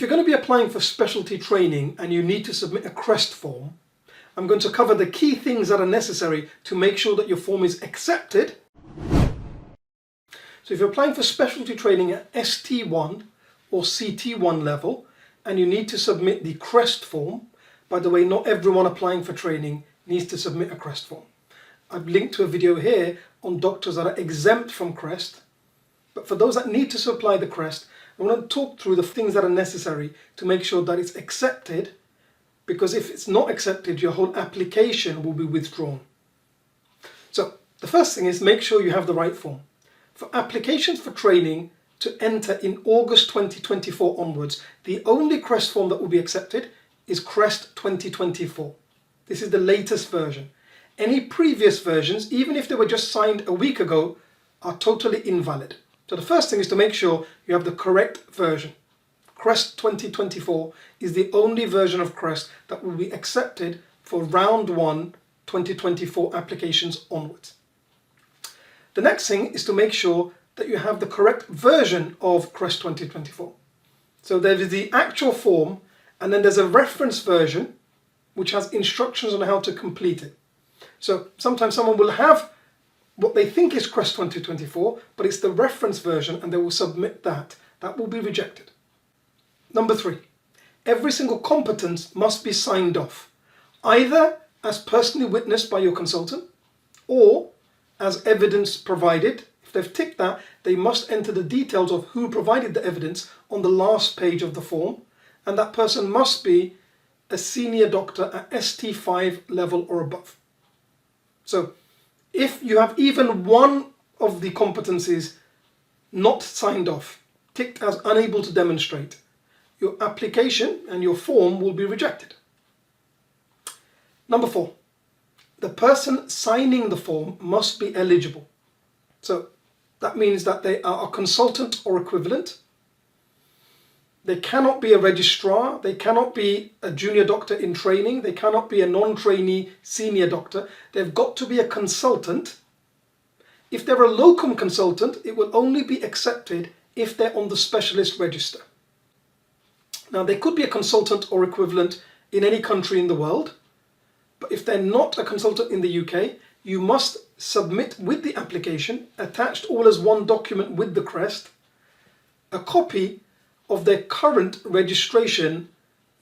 you're going to be applying for specialty training and you need to submit a Crest form, I'm going to cover the key things that are necessary to make sure that your form is accepted. So if you're applying for specialty training at ST1 or CT1 level and you need to submit the Crest form, by the way, not everyone applying for training needs to submit a Crest form. I've linked to a video here on doctors that are exempt from Crest, but for those that need to supply the Crest, I want to talk through the things that are necessary to make sure that it's accepted, because if it's not accepted, your whole application will be withdrawn. So the first thing is make sure you have the right form. For applications for training to enter in August 2024 onwards, the only Crest form that will be accepted is Crest 2024. This is the latest version. Any previous versions, even if they were just signed a week ago, are totally invalid. So the first thing is to make sure you have the correct version. Crest 2024 is the only version of Crest that will be accepted for round 1 2024 applications onwards. The next thing is to make sure that you have the correct version of Crest 2024. So there is the actual form, and then there's a reference version which has instructions on how to complete it. So sometimes someone will have what they think is Crest 2024, but it's the reference version and they will submit that. That will be rejected. Number 3, every single competence must be signed off, either as personally witnessed by your consultant or as evidence provided. If they've ticked that, they must enter the details of who provided the evidence on the last page of the form, and that person must be a senior doctor at ST5 level or above. So if you have even one of the competencies not signed off, ticked as unable to demonstrate, your application and your form will be rejected. Number 4, the person signing the form must be eligible. So that means that they are a consultant or equivalent. They cannot be a registrar, they cannot be a junior doctor in training, they cannot be a non-trainee senior doctor. They've got to be a consultant. If they're a locum consultant, it will only be accepted if they're on the specialist register. Now, they could be a consultant or equivalent in any country in the world, but if they're not a consultant in the UK, you must submit with the application, attached all as one document with the Crest, a copy of their current registration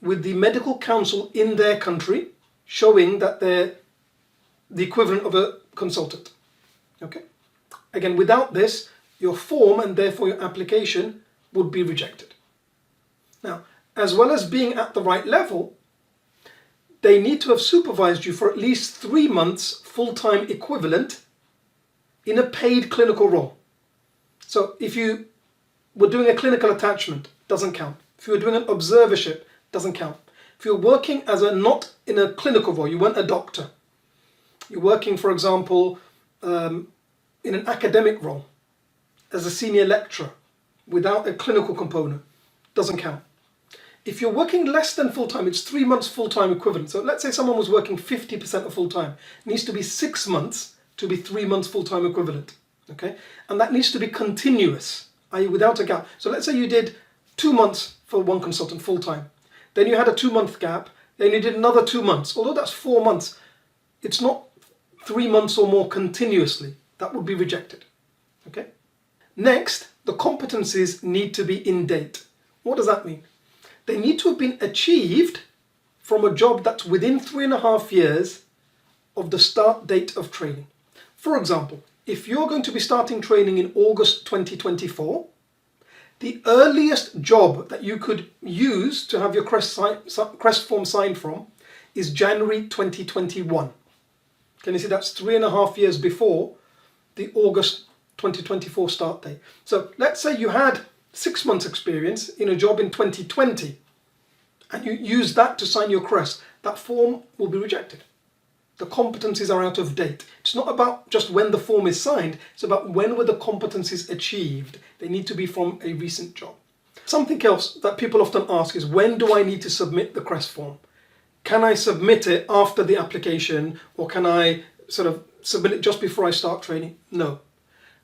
with the medical council in their country, showing that they're the equivalent of a consultant. Okay? Again, without this, your form and therefore your application would be rejected. Now, as well as being at the right level, they need to have supervised you for at least 3 months full-time equivalent in a paid clinical role. So if you were doing a clinical attachment, doesn't count. If you were doing an observership, doesn't count. If you're working as a not in a clinical role, you weren't a doctor. You're working, for example, in an academic role as a senior lecturer without a clinical component, doesn't count. If you're working less than full-time, it's 3 months full-time equivalent. So let's say someone was working 50% of full-time. It needs to be 6 months to be 3 months full-time equivalent. Okay? And that needs to be continuous, i.e. without a gap. So let's say you did 2 months for one consultant full-time. Then you had a 2-month gap. Then you did another 2 months. Although that's 4 months, it's not 3 months or more continuously. That would be rejected. Okay? Next, the competencies need to be in date. What does that mean? They need to have been achieved from a job that's within 3.5 years of the start date of training. For example, if you're going to be starting training in August 2024, the earliest job that you could use to have your Crest form signed from is January 2021. Can you see that's 3.5 years before the August 2024 start date? So let's say you had 6 months experience in a job in 2020 and you use that to sign your Crest, that form will be rejected. The competencies are out of date. It's not about just when the form is signed, it's about when were the competencies achieved. They need to be from a recent job. Something else that people often ask is, when do I need to submit the Crest form? Can I submit it after the application, or can I sort of submit it just before I start training? No.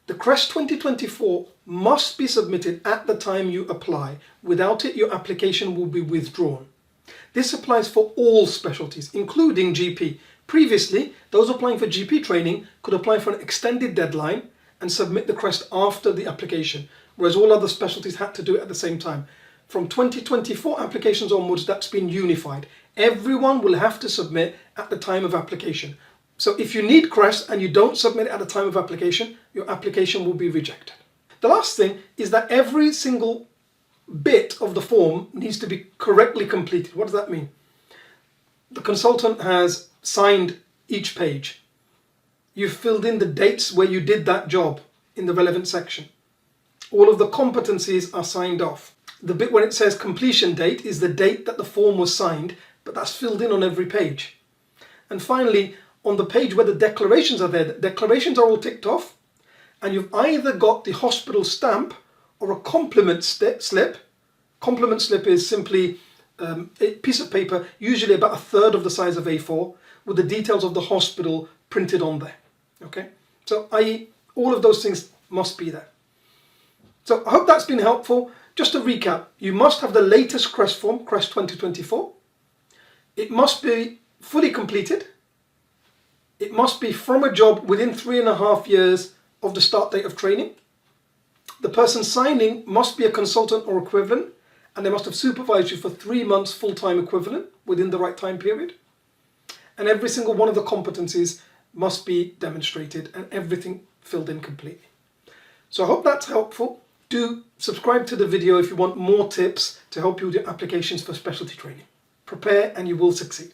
The Crest 2024 must be submitted at the time you apply. Without it, your application will be withdrawn. This applies for all specialties, including GP. Previously, those applying for GP training could apply for an extended deadline and submit the Crest after the application, whereas all other specialties had to do it at the same time. From 2024 applications onwards, that's been unified. Everyone will have to submit at the time of application. So if you need Crest and you don't submit it at the time of application, your application will be rejected. The last thing is that every single bit of the form needs to be correctly completed. What does that mean? The consultant has signed each page. You've filled in the dates where you did that job in the relevant section. All of the competencies are signed off. The bit when it says completion date is the date that the form was signed, but that's filled in on every page. And finally, on the page where the declarations are there, the declarations are all ticked off, and you've either got the hospital stamp or a compliment slip. Compliment slip is simply a piece of paper, usually about a third of the size of A4, with the details of the hospital printed on there. Okay, so i.e. all of those things must be there. So I hope that's been helpful. Just to recap, you must have the latest Crest form, Crest 2024. It must be fully completed. It must be from a job within 3.5 years of the start date of training. The person signing must be a consultant or equivalent, and they must have supervised you for 3 months full-time equivalent within the right time period. And every single one of the competencies must be demonstrated and everything filled in completely. So I hope that's helpful. Do subscribe to the video if you want more tips to help you with your applications for specialty training. Prepare and you will succeed.